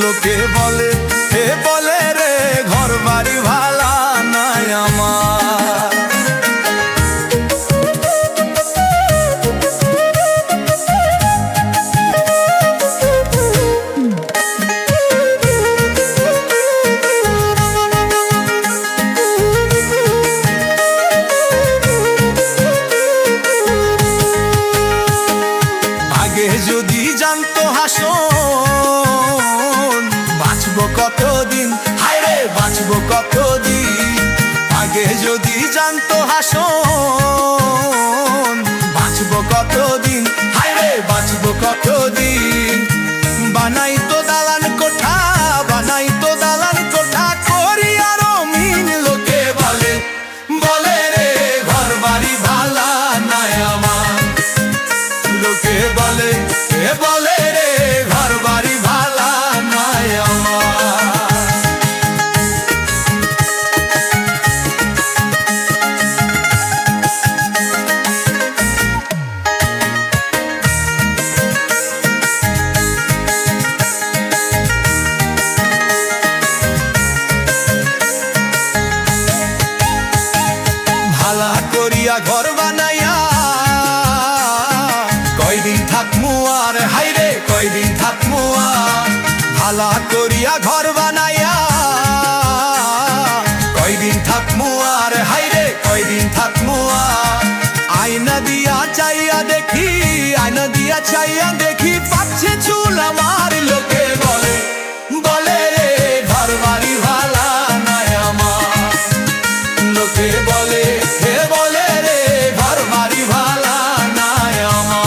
লোকে বলে হে বলে রে ঘর বাড়ি ভালা নাই আমার। আগে যদি জানতো হাসন বাঁচবো কতদিন, হায়রে বাঁচবো কতদিন। আগে যদি জানতো হাসন বাঁচবো কতদিন, হায়রে বাঁচবো কতদিন। বানাইতো দালান কোঠা, বানাইতো দালান কোঠা করি আরো মিন। লোকে বলে বলে রে ঘর বাড়ি ভালা নাই আমার। লোকে বলে হে বলে রে ঘর বাড়ি ভালা নাই আমার। ভালা করিয়া ঘর বানাইয়া কয়দিন থাকমু আর, হাইরে কয়দিন থাকমু আর। ভালা করিয়া ঘর বানাইয়া কয়দিন থাকমু আর, হাইরে কয়দিন থাকমু আর। আয়না দিয়া চাইয়া দেখি, আয়না দিয়া চাইয়া দেখি পাচ্ছে চুল আমার। লোকে বলে বলে রে ঘর বাড়ি ভালা নাই আমার। লোকে বলে হে বলে রে ঘর বাড়ি ভালা নাই আমার।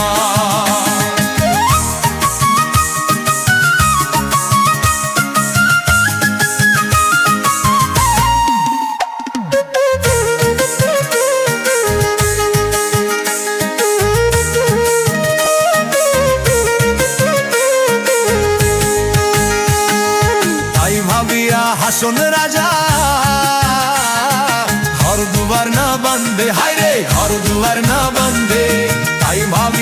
তাই ভাবিয়া হাসন রাজা ঘর দুয়ার না বান্ধে, হায়রে ঘর দুয়ার না বান্ধে। তাই ভাব